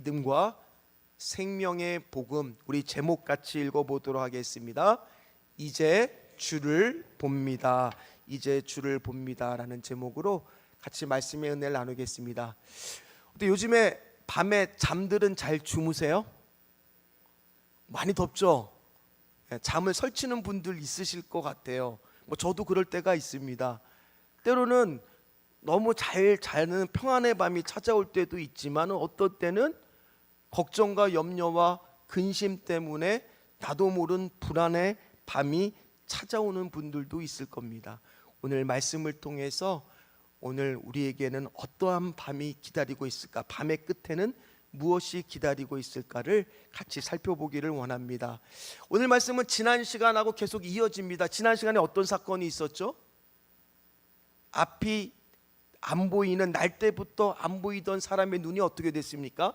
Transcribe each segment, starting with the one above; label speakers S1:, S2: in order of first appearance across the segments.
S1: 믿음과 생명의 복음, 우리 제목 같이 읽어보도록 하겠습니다. 이제 주를 봅니다. 이제 주를 봅니다 라는 제목으로 같이 말씀의 은혜를 나누겠습니다. 근데 요즘에 밤에 잠들은 잘 주무세요? 많이 덥죠? 잠을 설치는 분들 있으실 것 같아요. 저도 그럴 때가 있습니다. 때로는 너무 잘 자는 평안의 밤이 찾아올 때도 있지만 어떤 때는 걱정과 염려와 근심 때문에 나도 모른 불안의 밤이 찾아오는 분들도 있을 겁니다. 오늘 말씀을 통해서 오늘 우리에게는 어떠한 밤이 기다리고 있을까, 밤의 끝에는 무엇이 기다리고 있을까를 같이 살펴보기를 원합니다. 오늘 말씀은 지난 시간하고 계속 이어집니다. 지난 시간에 어떤 사건이 있었죠? 앞이 안 보이는, 날 때부터 안 보이던 사람의 눈이 어떻게 됐습니까?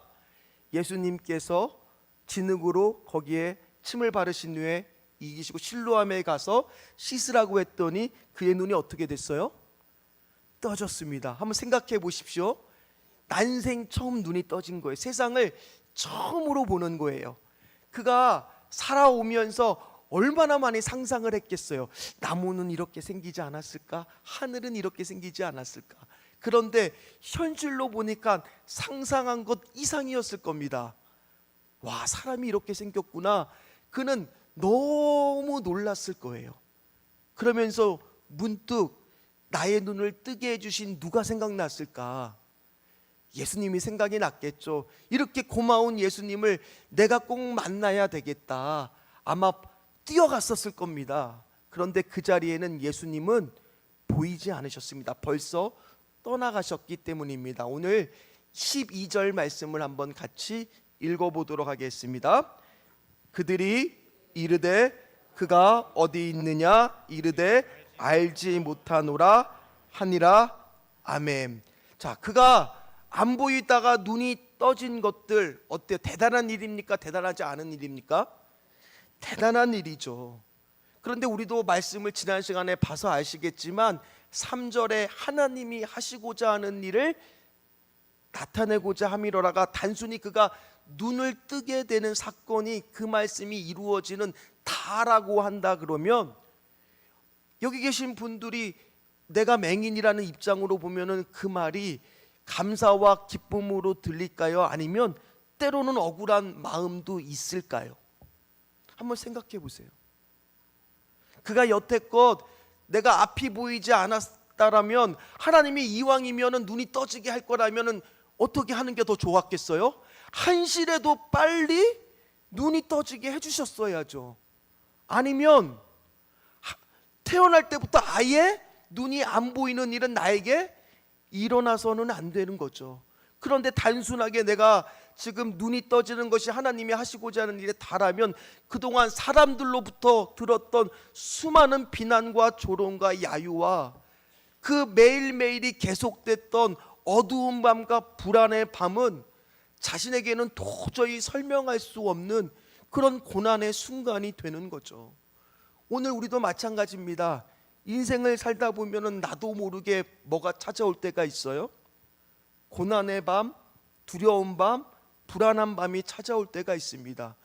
S1: 예수님께서 진흙으로 거기에 침을 바르신 후에 이기시고 실로암에 가서 씻으라고 했더니 그의 눈이 어떻게 됐어요? 떠졌습니다. 한번 생각해 보십시오. 난생 처음 눈이 떠진 거예요. 세상을 처음으로 보는 거예요. 그가 살아오면서 얼마나 많이 상상을 했겠어요. 나무는 이렇게 생기지 않았을까? 하늘은 이렇게 생기지 않았을까? 그런데 현실로 보니까 상상한 것 이상이었을 겁니다. 와, 사람이 이렇게 생겼구나. 그는 너무 놀랐을 거예요. 그러면서 문득 나의 눈을 뜨게 해주신 누가 생각났을까? 예수님이 생각이 났겠죠. 이렇게 고마운 예수님을 내가 꼭 만나야 되겠다. 아마 뛰어갔었을 겁니다. 그런데 그 자리에는 예수님은 보이지 않으셨습니다. 벌써 떠나가셨기 때문입니다. 오늘 12절 말씀을 한번 같이 읽어보도록 하겠습니다. 그들이 이르되 그가 어디 있느냐 이르되 알지 못하노라 하니라. 아멘. 자, 그가 안 보이다가 눈이 떠진 것들 어때요? 대단한 일입니까? 대단하지 않은 일입니까? 대단한 일이죠. 그런데 우리도 말씀을 지난 시간에 봐서 아시겠지만 3절에 하나님이 하시고자 하는 일을 나타내고자 함이로라가 단순히 그가 눈을 뜨게 되는 사건이, 그 말씀이 이루어지는 다라고 한다 그러면 여기 계신 분들이 내가 맹인이라는 입장으로 보면은 그 말이 감사와 기쁨으로 들릴까요? 아니면 때로는 억울한 마음도 있을까요? 한번 생각해 보세요. 그가 여태껏 내가 앞이 보이지 않았다라면, 하나님이 이왕이면 눈이 떠지게 할 거라면 어떻게 하는 게 더 좋았겠어요? 한시라도 빨리 눈이 떠지게 해주셨어야죠. 아니면 태어날 때부터 아예 눈이 안 보이는 일은 나에게 일어나서는 안 되는 거죠. 그런데 단순하게 내가 지금 눈이 떠지는 것이 하나님이 하시고자 하는 일에 달하면 그동안 사람들로부터 들었던 수많은 비난과 조롱과 야유와 그 매일매일이 계속됐던 어두운 밤과 불안의 밤은 자신에게는 도저히 설명할 수 없는 그런 고난의 순간이 되는 거죠. 오늘 우리도 마찬가지입니다. 인생을 살다 보면은 나도 모르게 뭐가 찾아올 때가 있어요. 고난의 밤, 두려운 밤, 불안한 밤이 찾아올 때가 있습니다.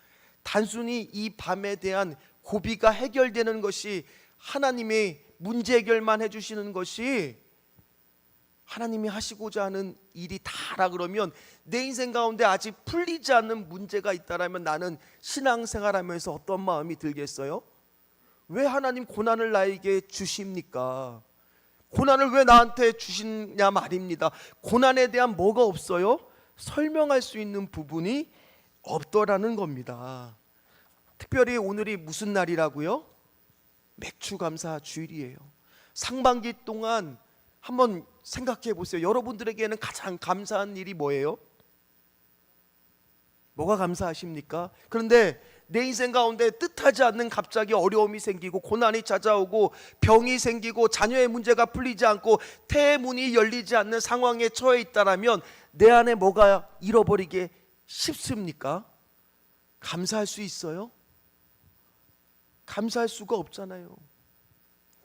S1: 단순히 이 밤에 대한 고비가 해결되는 것이, 하나님의 문제 해결만 해주시는 것이 하나님이 하시고자 하는 일이 다라 그러면, 내 인생 가운데 아직 풀리지 않는 문제가 있다라면 나는 신앙생활하면서 어떤 마음이 들겠어요? 왜 하나님 고난을 나에게 주십니까? 고난을 왜 나한테 주시냐 말입니다. 고난에 대한 뭐가 없어요? 설명할 수 있는 부분이 없더라는 겁니다. 특별히 오늘이 무슨 날이라고요? 맥주감사 주일이에요. 상반기 동안 한번 생각해 보세요. 여러분들에게는 가장 감사한 일이 뭐예요? 뭐가 감사하십니까? 그런데 내 인생 가운데 뜻하지 않는 갑자기 어려움이 생기고 고난이 찾아오고 병이 생기고 자녀의 문제가 풀리지 않고 태의 문이 열리지 않는 상황에 처해 있다라면 내 안에 뭐가 잃어버리게 쉽습니까? 감사할 수 있어요? 감사할 수가 없잖아요.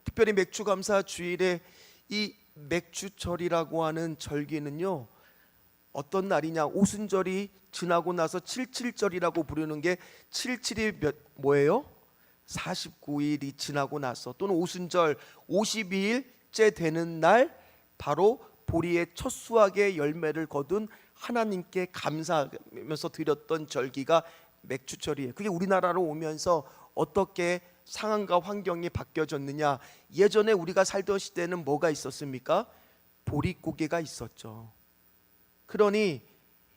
S1: 특별히 맥주감사 주일에 이 맥주절이라고 하는 절기는요, 어떤 날이냐? 오순절이 지나고 나서 칠칠절이라고 부르는 게 칠칠이 뭐예요? 49일이 지나고 나서, 또는 오순절 52일째 되는 날, 바로 보리의 첫 수확의 열매를 거둔 하나님께 감사하면서 드렸던 절기가 맥주절이에요. 그게 우리나라로 오면서 어떻게 상황과 환경이 바뀌어졌느냐? 예전에 우리가 살던 시대는 뭐가 있었습니까? 보릿고개가 있었죠. 그러니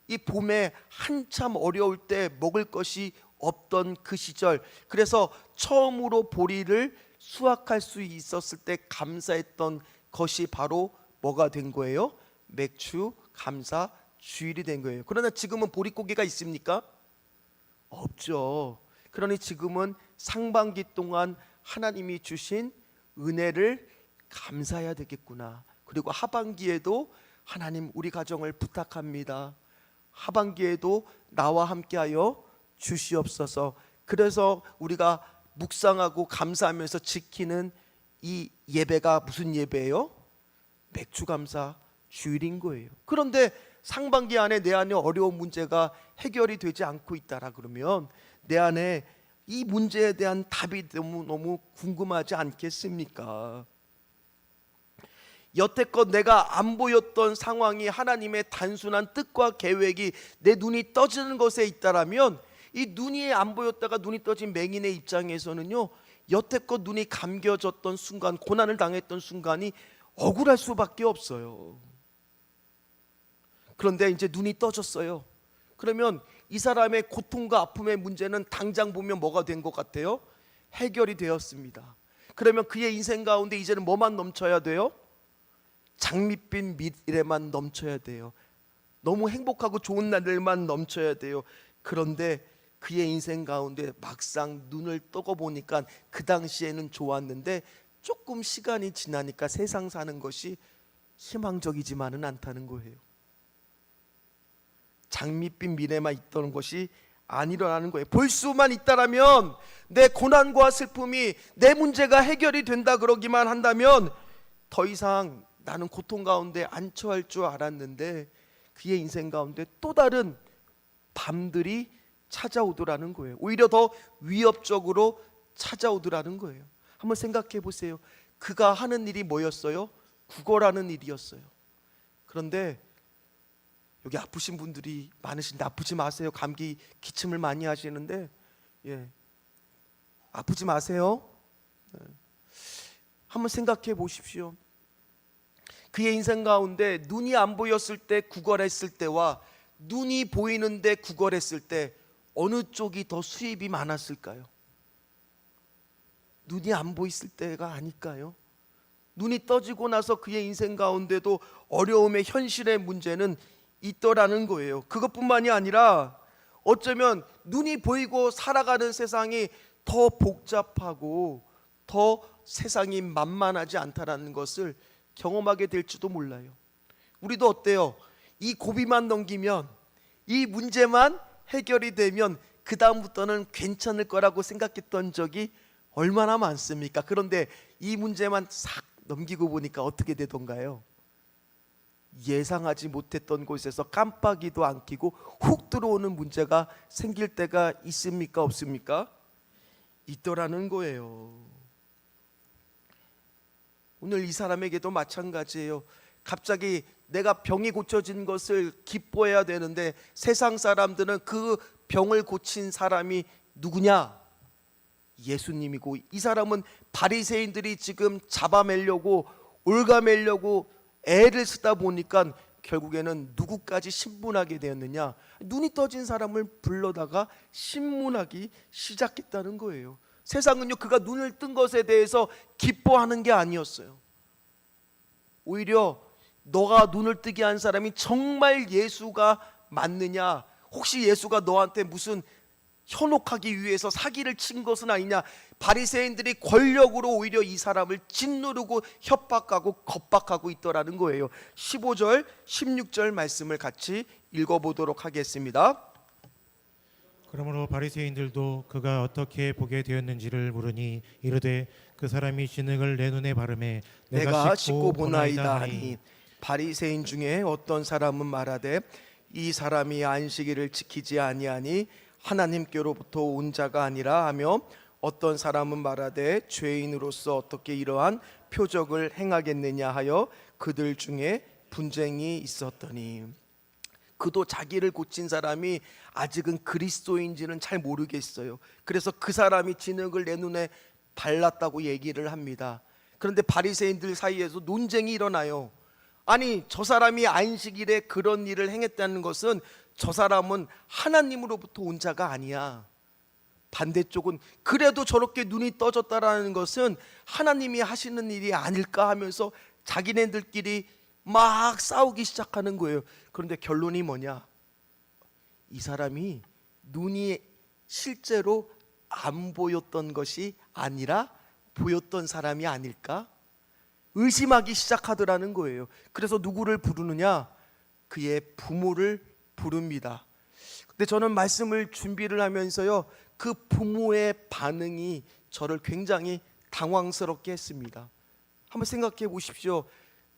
S1: 이 봄에 한참 어려울 때 먹을 것이 없던 그 시절, 그래서 처음으로 보리를 수확할 수 있었을 때 감사했던 것이 바로 뭐가 된 거예요? 맥주 감사 주일이 된 거예요. 그러나 지금은 보릿고개가 있습니까? 없죠. 그러니 지금은 상반기 동안 하나님이 주신 은혜를 감사해야 되겠구나. 그리고 하반기에도 하나님, 우리 가정을 부탁합니다. 하반기에도 나와 함께하여 주시옵소서. 그래서 우리가 묵상하고 감사하면서 지키는 이 예배가 무슨 예배예요? 맥주 감사 주일인 거예요. 그런데 상반기 안에 내 안에 어려운 문제가 해결이 되지 않고 있다라 그러면 내 안에 이 문제에 대한 답이 너무 궁금하지 않겠습니까? 여태껏 내가 안 보였던 상황이 하나님의 단순한 뜻과 계획이 내 눈이 떠지는 것에 있다라면, 이 눈이 안 보였다가 눈이 떠진 맹인의 입장에서는요, 여태껏 눈이 감겨졌던 순간, 고난을 당했던 순간이 억울할 수밖에 없어요. 그런데 이제 눈이 떠졌어요. 그러면 이 사람의 고통과 아픔의 문제는 당장 보면 뭐가 된 것 같아요? 해결이 되었습니다. 그러면 그의 인생 가운데 이제는 뭐만 넘쳐야 돼요? 장밋빛 미래만 넘쳐야 돼요. 너무 행복하고 좋은 날들만 넘쳐야 돼요. 그런데 그의 인생 가운데 막상 눈을 뜨고 보니까 그 당시에는 좋았는데 조금 시간이 지나니까 세상 사는 것이 희망적이지만은 않다는 거예요. 장밋빛 미래만 있던 것이 아니라는 거예요. 볼 수만 있다라면, 내 고난과 슬픔이, 내 문제가 해결이 된다 그러기만 한다면 더 이상 나는 고통 가운데 안 처할 줄 알았는데, 그의 인생 가운데 또 다른 밤들이 찾아오더라는 거예요. 오히려 더 위협적으로 찾아오더라는 거예요. 한번 생각해 보세요. 그가 하는 일이 뭐였어요? 구걸하는 일이었어요. 그런데 여기 아프신 분들이 많으신데 아프지 마세요. 감기 기침을 많이 하시는데, 아프지 마세요. 한번 생각해 보십시오. 그의 인생 가운데 눈이 안 보였을 때 구걸했을 때와 눈이 보이는데 구걸했을 때 어느 쪽이 더 수입이 많았을까요? 눈이 안 보였을 때가 아닐까요? 눈이 떠지고 나서 그의 인생 가운데도 어려움의 현실의 문제는 있더라는 거예요. 그것뿐만이 아니라 어쩌면 눈이 보이고 살아가는 세상이 더 복잡하고 더 세상이 만만하지 않다라는 것을 경험하게 될지도 몰라요. 우리도 어때요? 이 고비만 넘기면, 이 문제만 해결이 되면 그 다음부터는 괜찮을 거라고 생각했던 적이 얼마나 많습니까? 그런데 이 문제만 싹 넘기고 보니까 어떻게 되던가요? 예상하지 못했던 곳에서 깜빡이도 안 켜고 훅 들어오는 문제가 생길 때가 있습니까? 없습니까? 있더라는 거예요. 오늘 이 사람에게도 마찬가지예요. 갑자기 내가 병이 고쳐진 것을 기뻐해야 되는데 세상 사람들은 그 병을 고친 사람이 누구냐? 예수님이고, 이 사람은 바리새인들이 지금 잡아매려고 올가매려고 애를 쓰다 보니까 결국에는 누구까지 신문하게 되었느냐? 눈이 떠진 사람을 불러다가 신문하기 시작했다는 거예요. 세상은요, 그가 눈을 뜬 것에 대해서 기뻐하는 게 아니었어요. 오히려 너가 눈을 뜨게 한 사람이 정말 예수가 맞느냐? 혹시 예수가 너한테 무슨 현혹하기 위해서 사기를 친 것은 아니냐? 바리새인들이 권력으로 오히려 이 사람을 짓누르고 협박하고 겁박하고 있더라는 거예요. 15절 16절 말씀을 같이 읽어보도록 하겠습니다.
S2: 그러므로 바리새인들도 그가 어떻게 보게 되었는지를 물으니 이르되 그 사람이 진흙을 내 눈에 바르매
S1: 내가 씻고 보나이다 하니, 바리새인 중에 어떤 사람은 말하되 이 사람이 안식일을 지키지 아니하니 하나님께로부터 온 자가 아니라 하며 어떤 사람은 말하되 죄인으로서 어떻게 이러한 표적을 행하겠느냐 하여 그들 중에 분쟁이 있었더니, 그도 자기를 고친 사람이 아직은 그리스도인지는 잘 모르겠어요. 그래서 그 사람이 진흙을 내 눈에 발랐다고 얘기를 합니다. 그런데 바리새인들 사이에서 논쟁이 일어나요. 아니, 저 사람이 안식일에 그런 일을 행했다는 것은 저 사람은 하나님으로부터 온 자가 아니야. 반대쪽은 그래도 저렇게 눈이 떠졌다라는 것은 하나님이 하시는 일이 아닐까 하면서 자기네들끼리 막 싸우기 시작하는 거예요. 그런데 결론이 뭐냐? 이 사람이 눈이 실제로 안 보였던 것이 아니라 보였던 사람이 아닐까? 의심하기 시작하더라는 거예요. 그래서 누구를 부르느냐? 그의 부모를 부릅니다. 근데 저는 말씀을 준비를 하면서요, 그 부모의 반응이 저를 굉장히 당황스럽게 했습니다. 한번 생각해 보십시오.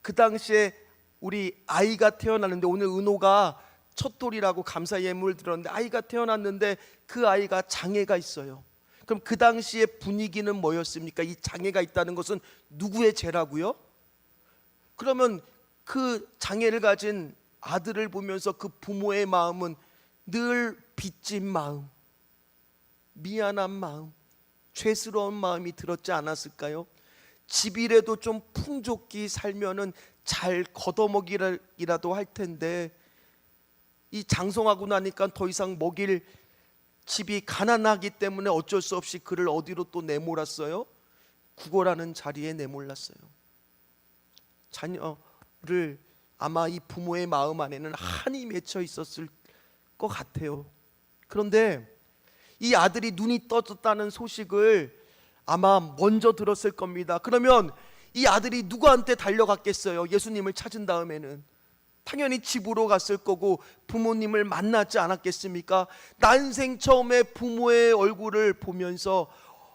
S1: 그 당시에 우리 아이가 태어났는데, 오늘 은호가 첫돌이라고 감사 예물을 드렸는데 아이가 태어났는데 그 아이가 장애가 있어요. 그럼 그 당시의 분위기는 뭐였습니까? 이 장애가 있다는 것은 누구의 죄라고요? 그러면 그 장애를 가진 아들을 보면서 그 부모의 마음은 늘 빚진 마음, 미안한 마음, 죄스러운 마음이 들었지 않았을까요? 집이라도 좀 풍족히 살면은 잘 걷어먹이라도 할 텐데, 이 장성하고 나니까 더 이상 먹일 집이 가난하기 때문에 어쩔 수 없이 그를 어디로 또 내몰았어요? 구걸하는 자리에 내몰랐어요. 자녀를 아마 이 부모의 마음 안에는 한이 맺혀 있었을 것 같아요. 그런데 이 아들이 눈이 떠졌다는 소식을 아마 먼저 들었을 겁니다. 그러면 이 아들이 누구한테 달려갔겠어요? 예수님을 찾은 다음에는 당연히 집으로 갔을 거고 부모님을 만나지 않았겠습니까? 난생 처음에 부모의 얼굴을 보면서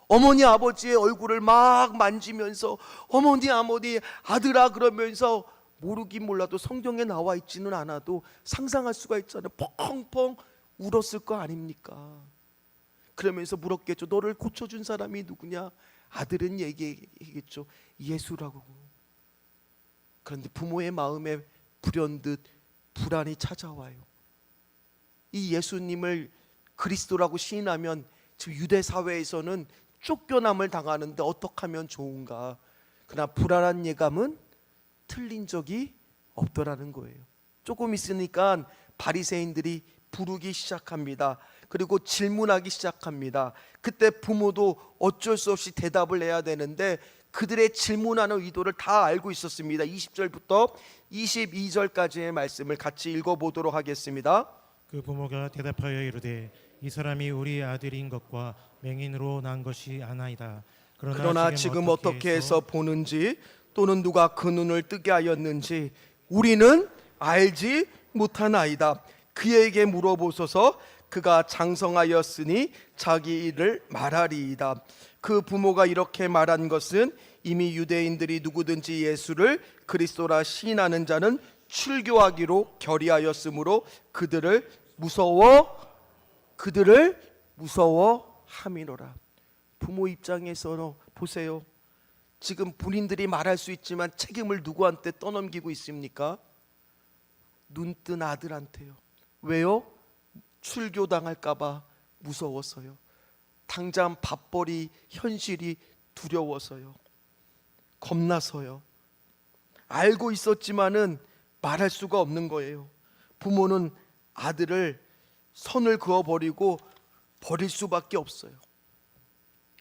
S1: 어머니 아버지의 얼굴을 막 만지면서 어머니 아버지 아들아 그러면서, 모르긴 몰라도 성경에 나와 있지는 않아도 상상할 수가 있잖아요. 펑펑 울었을 거 아닙니까? 그러면서 물었겠죠. 너를 고쳐준 사람이 누구냐? 아들은 얘기했겠죠. 예수라고. 그런데 부모의 마음에 불현듯 불안이 찾아와요. 이 예수님을 그리스도라고 시인하면 지금 유대 사회에서는 쫓겨남을 당하는데 어떻게 하면 좋은가? 그러나 불안한 예감은 틀린 적이 없더라는 거예요. 조금 있으니까 바리새인들이 부르기 시작합니다. 그리고 질문하기 시작합니다. 그때 부모도 어쩔 수 없이 대답을 해야 되는데 그들의 질문하는 의도를 다 알고 있었습니다. 20절부터 22절까지의 말씀을 같이 읽어보도록 하겠습니다.
S2: 그 부모가 대답하여 이르되 이 사람이 우리 아들인 것과 맹인으로 난 것이 아나이다.
S1: 그러나 지금 어떻게 해서 보는지 또는 누가 그 눈을 뜨게 하였는지 우리는 알지 못하나이다. 그에게 물어보소서. 그가 장성하였으니 자기 일을 말하리이다. 그 부모가 이렇게 말한 것은 이미 유대인들이 누구든지 예수를 그리스도라 시인하는 자는 출교하기로 결의하였으므로 그들을 무서워함이로라. 부모 입장에서 보세요. 지금 본인들이 말할 수 있지만 책임을 누구한테 떠넘기고 있습니까? 눈뜬 아들한테요. 왜요? 출교당할까 봐 무서워서요. 당장 밥벌이 현실이 두려워서요. 겁나서요. 알고 있었지만은 말할 수가 없는 거예요. 부모는 아들을 선을 그어버리고 버릴 수밖에 없어요.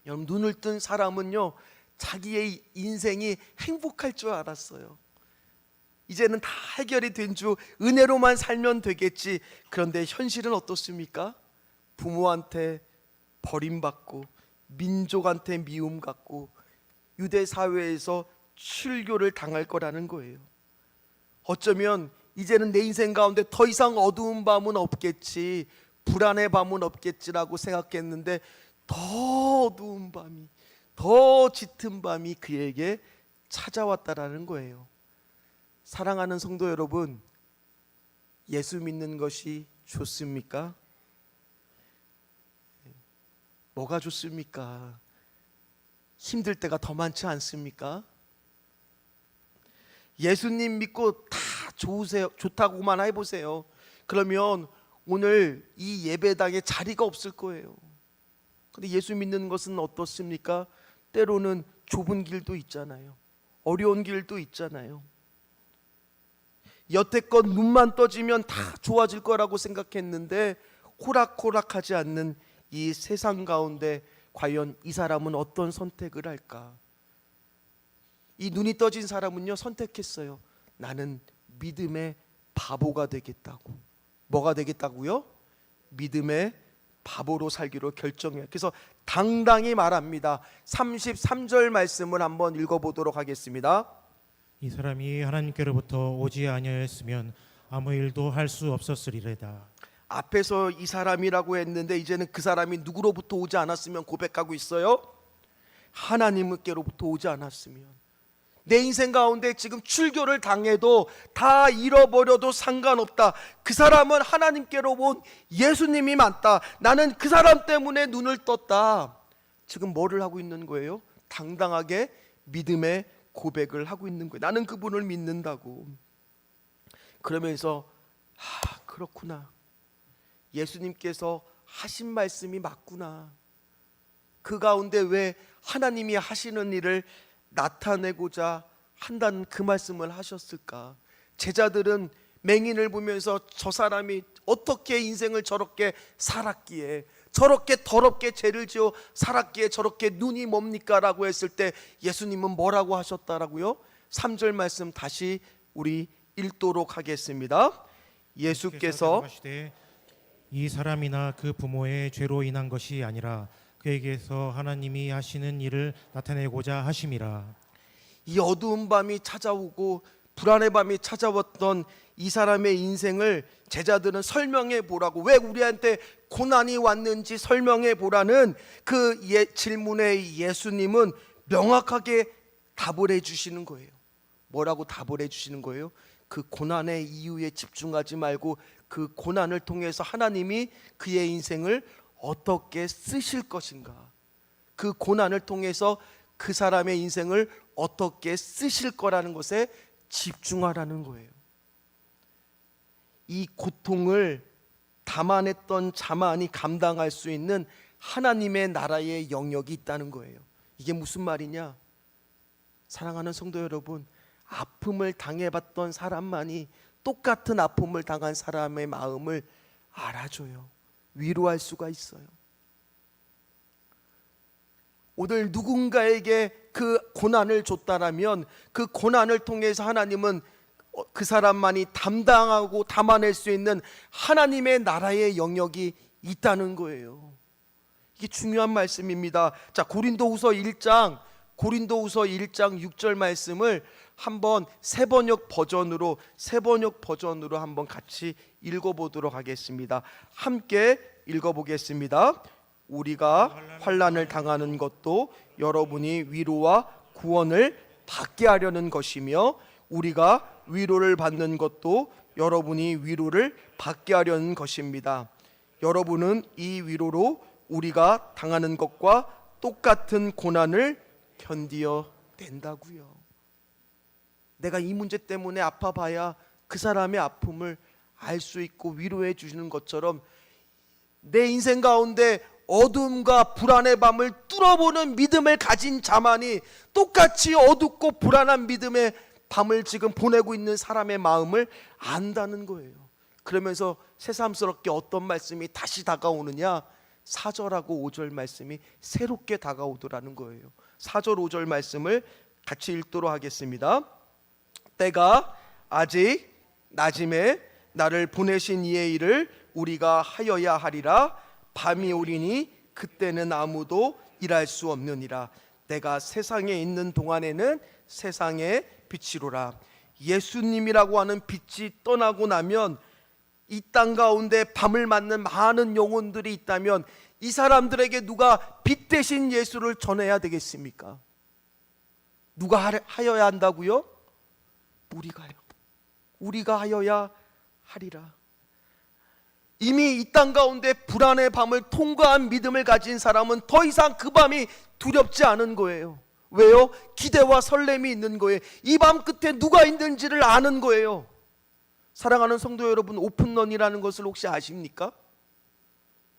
S1: 여러분, 눈을 뜬 사람은요, 자기의 인생이 행복할 줄 알았어요. 이제는 다 해결이 된 줄, 은혜로만 살면 되겠지. 그런데 현실은 어떻습니까? 부모한테 버림받고 민족한테 미움받고 유대 사회에서 출교를 당할 거라는 거예요. 어쩌면 이제는 내 인생 가운데 더 이상 어두운 밤은 없겠지, 불안의 밤은 없겠지라고 생각했는데 더 어두운 밤이, 더 짙은 밤이 그에게 찾아왔다라는 거예요. 사랑하는 성도 여러분, 예수 믿는 것이 좋습니까? 뭐가 좋습니까? 힘들 때가 더 많지 않습니까? 예수님 믿고 다 좋다고만 해보세요. 그러면 오늘 이 예배당에 자리가 없을 거예요. 근데 예수 믿는 것은 어떻습니까? 때로는 좁은 길도 있잖아요. 어려운 길도 있잖아요. 여태껏 눈만 떠지면 다 좋아질 거라고 생각했는데 호락호락하지 않는 이 세상 가운데 과연 이 사람은 어떤 선택을 할까? 이 눈이 떠진 사람은요, 선택했어요. 나는 믿음의 바보가 되겠다고. 뭐가 되겠다고요? 믿음의 바보로 살기로 결정해요. 그래서 당당히 말합니다. 33절 말씀을 한번 읽어보도록 하겠습니다.
S2: 이 사람이 하나님께로부터 오지 아니하였으면 아무 일도 할 수 없었으리래다.
S1: 앞에서 이 사람이라고 했는데 이제는 그 사람이 누구로부터 오지 않았으면 고백하고 있어요. 하나님께로부터 오지 않았으면. 내 인생 가운데 지금 출교를 당해도 다 잃어버려도 상관없다. 그 사람은 하나님께로 온 예수님이 맞다. 나는 그 사람 때문에 눈을 떴다. 지금 뭐를 하고 있는 거예요? 당당하게 믿음의 고백을 하고 있는 거예요. 나는 그분을 믿는다고. 그러면서 그렇구나. 예수님께서 하신 말씀이 맞구나. 그 가운데 왜 하나님이 하시는 일을 나타내고자 한다는 그 말씀을 하셨을까? 제자들은 맹인을 보면서 저 사람이 어떻게 인생을 저렇게 살았기에, 저렇게 더럽게 죄를 지어 살았기에 저렇게 눈이 뭡니까? 라고 했을 때 예수님은 뭐라고 하셨다라고요? 3절 말씀 다시 우리 읽도록 하겠습니다. 예수께서
S2: 대답하시되 이 사람이나 그 부모의 죄로 인한 것이 아니라 그에게서 하나님이 하시는 일을 나타내고자 하심이라.
S1: 이 어두운 밤이 찾아오고 불안의 밤이 찾아왔던 이 사람의 인생을 제자들은 설명해 보라고, 왜 우리한테 고난이 왔는지 설명해 보라는 그 질문에 예수님은 명확하게 답을 해 주시는 거예요. 뭐라고 답을 해 주시는 거예요? 그 고난의 이유에 집중하지 말고 그 고난을 통해서 하나님이 그의 인생을 어떻게 쓰실 것인가, 그 고난을 통해서 그 사람의 인생을 어떻게 쓰실 거라는 것에 집중하라는 거예요. 이 고통을 담아냈던 자만이 감당할 수 있는 하나님의 나라의 영역이 있다는 거예요. 이게 무슨 말이냐? 사랑하는 성도 여러분, 아픔을 당해봤던 사람만이 똑같은 아픔을 당한 사람의 마음을 알아줘요. 위로할 수가 있어요. 오늘 누군가에게 그 고난을 줬다라면 그 고난을 통해서 하나님은 그 사람만이 담당하고 담아낼 수 있는 하나님의 나라의 영역이 있다는 거예요. 이게 중요한 말씀입니다. 자, 고린도후서 1장 6절 말씀을 한번 세번역 버전으로 한번 같이 읽어보도록 하겠습니다. 함께 읽어보겠습니다. 우리가 환난을 당하는 것도 여러분이 위로와 구원을 받게 하려는 것이며 우리가 위로를 받는 것도 여러분이 위로를 받게 하려는 것입니다. 여러분은 이 위로로 우리가 당하는 것과 똑같은 고난을 견디어 낸다고요. 내가 이 문제 때문에 아파봐야 그 사람의 아픔을 알 수 있고 위로해 주시는 것처럼 내 인생 가운데 어둠과 불안의 밤을 뚫어보는 믿음을 가진 자만이 똑같이 어둡고 불안한 믿음의 밤을 지금 보내고 있는 사람의 마음을 안다는 거예요. 그러면서 새삼스럽게 어떤 말씀이 다시 다가오느냐? 4절하고 5절 말씀이 새롭게 다가오더라는 거예요. 4절 5절 말씀을 같이 읽도록 하겠습니다. 때가 아직 낮음에 나를 보내신 이의 일을 우리가 하여야 하리라. 밤이 오리니 그때는 아무도 일할 수 없느니라. 내가 세상에 있는 동안에는 세상의 빛이로라. 예수님이라고 하는 빛이 떠나고 나면 이 땅 가운데 밤을 맞는 많은 영혼들이 있다면 이 사람들에게 누가 빛 대신 예수를 전해야 되겠습니까? 누가 하여야 한다고요? 우리가요. 우리가 하여야 하리라. 이미 이 땅 가운데 불안의 밤을 통과한 믿음을 가진 사람은 더 이상 그 밤이 두렵지 않은 거예요. 왜요? 기대와 설렘이 있는 거예요. 이 밤 끝에 누가 있는지를 아는 거예요. 사랑하는 성도 여러분, 오픈런이라는 것을 혹시 아십니까?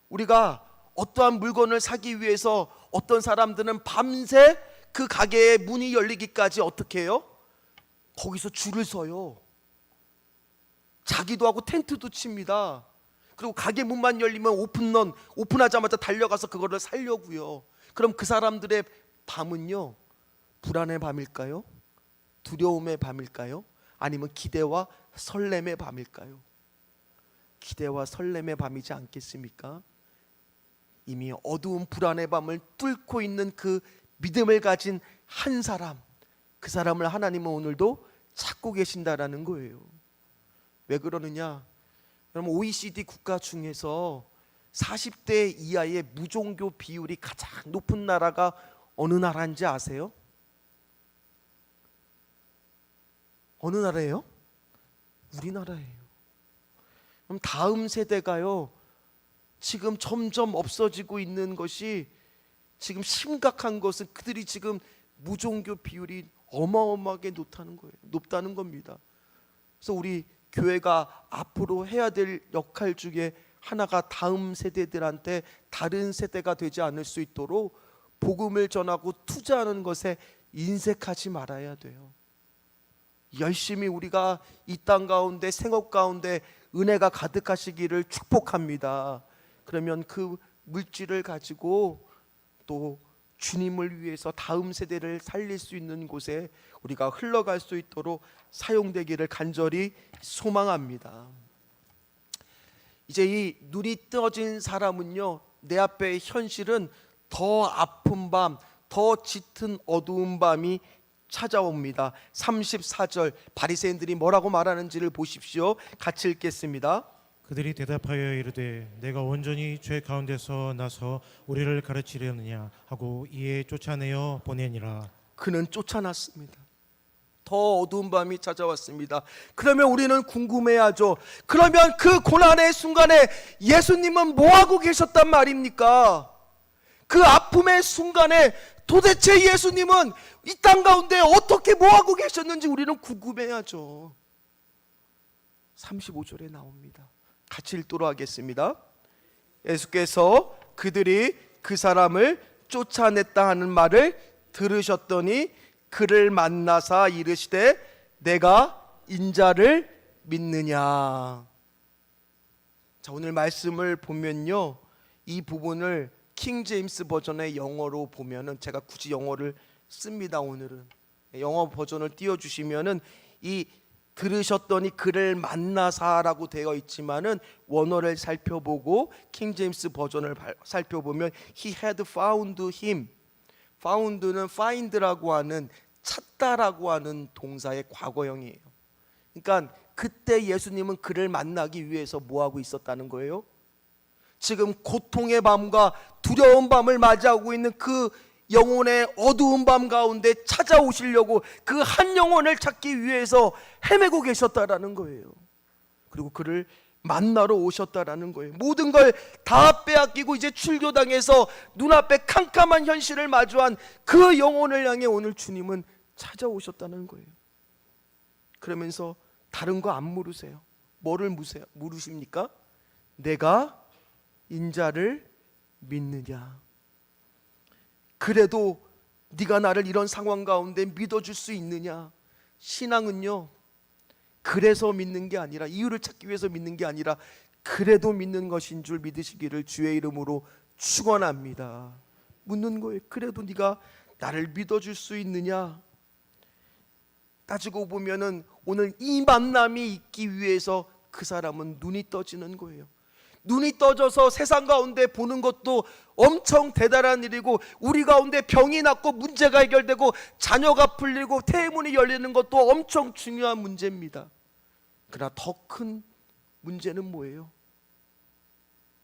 S1: 우리가 어떠한 물건을 사기 위해서 어떤 사람들은 밤새 그 가게의 문이 열리기까지 어떻게 해요? 거기서 줄을 서요. 자기도 하고 텐트도 칩니다. 그리고 가게 문만 열리면 오픈런, 오픈하자마자 달려가서 그거를 살려고요. 그럼 그 사람들의 밤은요, 불안의 밤일까요? 두려움의 밤일까요? 아니면 기대와 설렘의 밤일까요? 기대와 설렘의 밤이지 않겠습니까? 이미 어두운 불안의 밤을 뚫고 있는 그 믿음을 가진 한 사람, 그 사람을 하나님은 오늘도 찾고 계신다라는 거예요. 왜 그러느냐? 그러면 OECD 국가 중에서 40대 이하의 무종교 비율이 가장 높은 나라가 어느 나라인지 아세요? 어느 나라예요? 우리나라예요. 그럼 다음 세대가요, 지금 점점 없어지고 있는 것이, 지금 심각한 것은 그들이 지금 무종교 비율이 어마어마하게 높다는 겁니다. 그래서 우리 교회가 앞으로 해야 될 역할 중에 하나가 다음 세대들한테 다른 세대가 되지 않을 수 있도록 복음을 전하고 투자하는 것에 인색하지 말아야 돼요. 열심히 우리가 이 땅 가운데, 생업 가운데 은혜가 가득하시기를 축복합니다. 그러면 그 물질을 가지고 또 주님을 위해서 다음 세대를 살릴 수 있는 곳에 우리가 흘러갈 수 있도록 사용되기를 간절히 소망합니다. 이제 이 눈이 떠진 사람은요, 내 앞에 현실은 더 아픈 밤, 더 짙은 어두운 밤이 찾아옵니다. 34절 바리새인들이 뭐라고 말하는지를 보십시오. 같이 읽겠습니다.
S2: 그들이 대답하여 이르되 내가 온전히 죄 가운데서 나서 우리를 가르치려느냐 하고 이에 쫓아내어 보내니라.
S1: 그는 쫓아났습니다. 더 어두운 밤이 찾아왔습니다. 그러면 우리는 궁금해하죠. 그러면 그 고난의 순간에 예수님은 뭐하고 계셨단 말입니까? 그 아픔의 순간에 도대체 예수님은 이 땅 가운데 어떻게 뭐하고 계셨는지 우리는 궁금해하죠. 35절에 나옵니다. 같이 읽도록 하겠습니다. 예수께서 그들이 그 사람을 쫓아냈다 하는 말을 들으셨더니 그를 만나사 이르시되 내가 인자를 믿느냐. 자, 오늘 말씀을 보면요, 이 부분을 킹 제임스 버전의 영어로 보면은, 제가 굳이 영어를 씁니다. 오늘은 영어 버전을 띄워주시면은 이 들으셨더니 그를 만나사라고 되어 있지만은 원어를 살펴보고 킹 제임스 버전을 살펴보면 He had found him. found는 find라고 하는 찾다라고 하는 동사의 과거형이에요. 그러니까 그때 예수님은 그를 만나기 위해서 뭐 하고 있었다는 거예요? 지금 고통의 밤과 두려운 밤을 맞이하고 있는 그 영혼의 어두운 밤 가운데 찾아오시려고 그 한 영혼을 찾기 위해서 헤매고 계셨다라는 거예요. 그리고 그를 만나러 오셨다라는 거예요. 모든 걸 다 빼앗기고 이제 출교당해서 눈앞에 캄캄한 현실을 마주한 그 영혼을 향해 오늘 주님은 찾아오셨다는 거예요. 그러면서 다른 거 안 물으세요. 뭐를 물으십니까? 내가 인자를 믿느냐? 그래도 네가 나를 이런 상황 가운데 믿어줄 수 있느냐? 신앙은요, 그래서 믿는 게 아니라, 이유를 찾기 위해서 믿는 게 아니라 그래도 믿는 것인 줄 믿으시기를 주의 이름으로 축원합니다. 묻는 거예요. 그래도 네가 나를 믿어줄 수 있느냐? 따지고 보면은 오늘 이 만남이 있기 위해서 그 사람은 눈이 떠지는 거예요. 눈이 떠져서 세상 가운데 보는 것도 엄청 대단한 일이고, 우리 가운데 병이 낫고 문제가 해결되고 자녀가 풀리고 태문이 열리는 것도 엄청 중요한 문제입니다. 그러나 더 큰 문제는 뭐예요?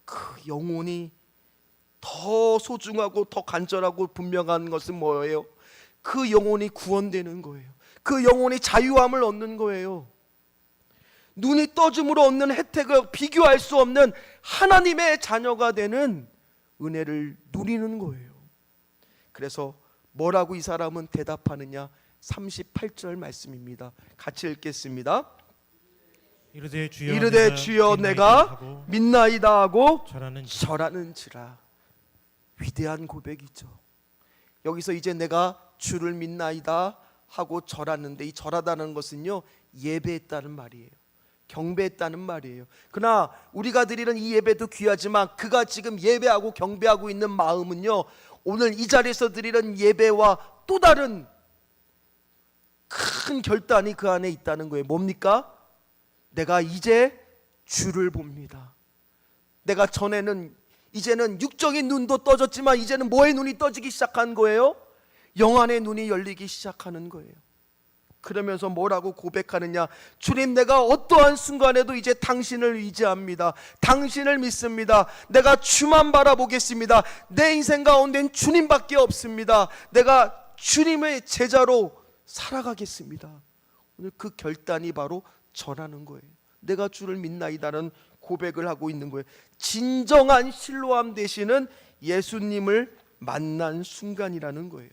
S1: 그 영혼이 더 소중하고 더 간절하고 분명한 것은 뭐예요? 그 영혼이 구원되는 거예요. 그 영혼이 자유함을 얻는 거예요. 눈이 떠줌으로 얻는 혜택을 비교할 수 없는 하나님의 자녀가 되는 은혜를 누리는 거예요. 그래서 뭐라고 이 사람은 대답하느냐? 38절 말씀입니다. 같이 읽겠습니다. 이르되 주여 내가 믿나이다 하고 절하는지라. 위대한 고백이죠. 여기서 이제 내가 주를 믿나이다 하고 절하는데, 이 절하다는 것은요, 예배했다는 말이에요. 경배했다는 말이에요. 그러나 우리가 드리는 이 예배도 귀하지만 그가 지금 예배하고 경배하고 있는 마음은요, 오늘 이 자리에서 드리는 예배와 또 다른 큰 결단이 그 안에 있다는 거예요. 뭡니까? 내가 이제 주를 봅니다. 내가 전에는, 이제는 육적인 눈도 떠졌지만 이제는 뭐의 눈이 떠지기 시작한 거예요? 영안의 눈이 열리기 시작하는 거예요. 그러면서 뭐라고 고백하느냐? 주님, 내가 어떠한 순간에도 이제 당신을 의지합니다. 당신을 믿습니다. 내가 주만 바라보겠습니다. 내 인생 가운데는 주님밖에 없습니다. 내가 주님의 제자로 살아가겠습니다. 오늘 그 결단이 바로 절하는 거예요. 내가 주를 믿나이다는 고백을 하고 있는 거예요. 진정한 실로암 되시는 예수님을 만난 순간이라는 거예요.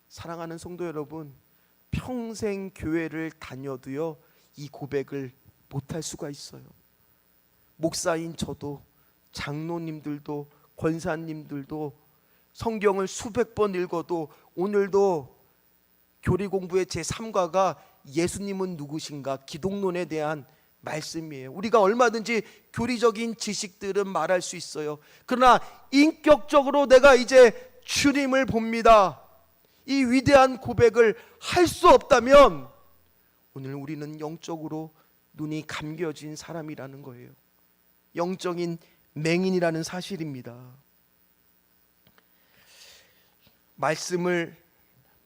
S1: 사랑하는 성도 여러분, 평생 교회를 다녀도요, 이 고백을 못할 수가 있어요. 목사인 저도, 장로님들도, 권사님들도 성경을 수백 번 읽어도 오늘도 교리 공부의 제3과가 예수님은 누구신가, 기독론에 대한 말씀이에요. 우리가 얼마든지 교리적인 지식들은 말할 수 있어요. 그러나 인격적으로 내가 이제 주님을 봅니다, 이 위대한 고백을 할 수 없다면 오늘 우리는 영적으로 눈이 감겨진 사람이라는 거예요. 영적인 맹인이라는 사실입니다. 말씀을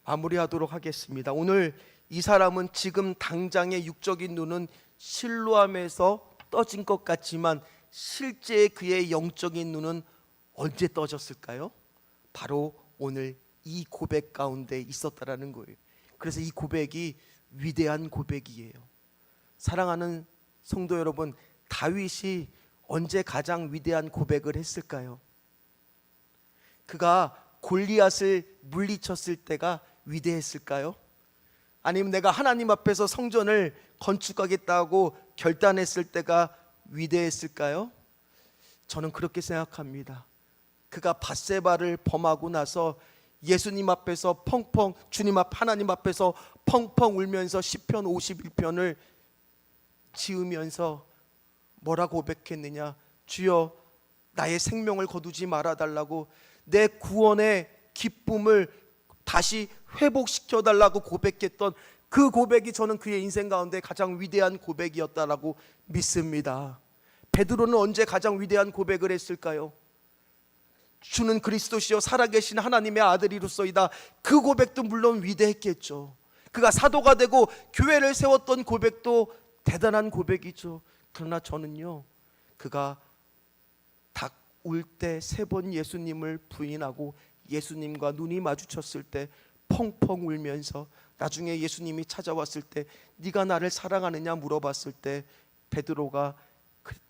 S1: 마무리하도록 하겠습니다. 오늘 이 사람은 지금 당장의 육적인 눈은 실로암에서 떠진 것 같지만 실제 그의 영적인 눈은 언제 떠졌을까요? 바로 오늘 이 고백 가운데 있었다라는 거예요. 그래서 이 고백이 위대한 고백이에요. 사랑하는 성도 여러분, 다윗이 언제 가장 위대한 고백을 했을까요? 그가 골리앗을 물리쳤을 때가 위대했을까요? 아니면 내가 하나님 앞에서 성전을 건축하겠다고 결단했을 때가 위대했을까요? 저는 그렇게 생각합니다. 그가 밧세바를 범하고 나서 예수님 앞에서 펑펑, 주님 앞 하나님 앞에서 펑펑 울면서 시편 51편을 지으면서 뭐라고 고백했느냐? 주여, 나의 생명을 거두지 말아달라고, 내 구원의 기쁨을 다시 회복시켜달라고 고백했던 그 고백이 저는 그의 인생 가운데 가장 위대한 고백이었다라고 믿습니다. 베드로는 언제 가장 위대한 고백을 했을까요? 주는 그리스도시요 살아계신 하나님의 아들이로소이다. 그 고백도 물론 위대했겠죠. 그가 사도가 되고 교회를 세웠던 고백도 대단한 고백이죠. 그러나 저는요, 그가 닭 울 때 3번 예수님을 부인하고 예수님과 눈이 마주쳤을 때 펑펑 울면서 나중에 예수님이 찾아왔을 때 네가 나를 사랑하느냐 물어봤을 때 베드로가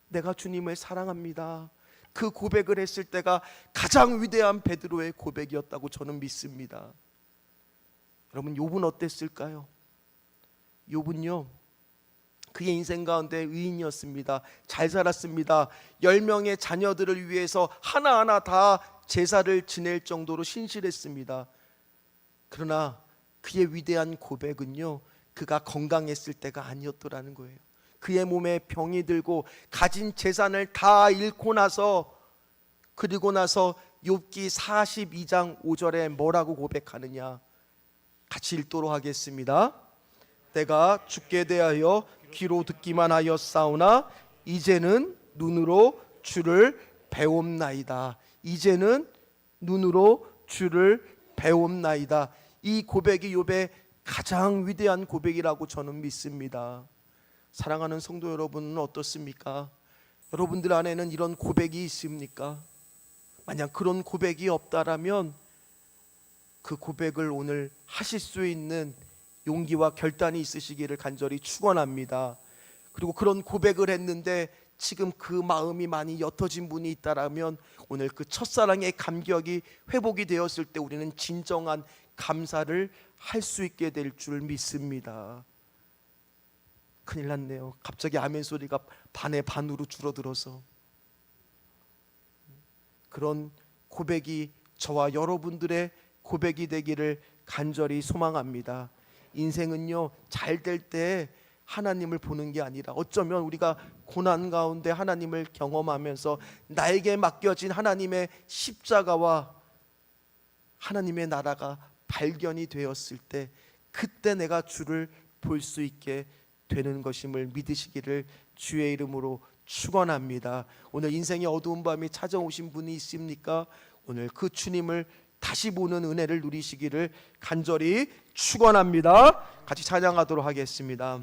S1: 내가 주님을 사랑합니다, 그 고백을 했을 때가 가장 위대한 베드로의 고백이었다고 저는 믿습니다. 여러분, 욥은 어땠을까요? 욥은요, 그의 인생 가운데 의인이었습니다. 잘 살았습니다. 10명의 자녀들을 위해서 하나하나 다 제사를 지낼 정도로 신실했습니다. 그러나 그의 위대한 고백은요, 그가 건강했을 때가 아니었더라는 거예요. 그의 몸에 병이 들고 가진 재산을 다 잃고 나서, 그리고 나서 욥기 42장 5절에 뭐라고 고백하느냐? 같이 읽도록 하겠습니다. 내가 주께 대하여 귀로 듣기만 하였사오나 이제는 눈으로 주를 배움나이다. 이제는 눈으로 주를 배움나이다. 이 고백이 욥의 가장 위대한 고백이라고 저는 믿습니다. 사랑하는 성도 여러분은 어떻습니까? 여러분들 안에는 이런 고백이 있습니까? 만약 그런 고백이 없다라면 그 고백을 오늘 하실 수 있는 용기와 결단이 있으시기를 간절히 축원합니다. 그리고 그런 고백을 했는데 지금 그 마음이 많이 옅어진 분이 있다라면 오늘 그 첫사랑의 감격이 회복이 되었을 때 우리는 진정한 감사를 할 수 있게 될 줄 믿습니다. 큰일 났네요. 갑자기 아멘 소리가 반의 반으로 줄어들어서. 그런 고백이 저와 여러분들의 고백이 되기를 간절히 소망합니다. 인생은요, 잘 될 때 하나님을 보는 게 아니라 어쩌면 우리가 고난 가운데 하나님을 경험하면서 나에게 맡겨진 하나님의 십자가와 하나님의 나라가 발견이 되었을 때 그때 내가 주를 볼 수 있게 되는 것임을 믿으시기를 주의 이름으로 축원합니다. 오늘 인생의 어두운 밤이 찾아오신 분이 있습니까? 오늘 그 주님을 다시 보는 은혜를 누리시기를 간절히 축원합니다. 같이 찬양하도록 하겠습니다.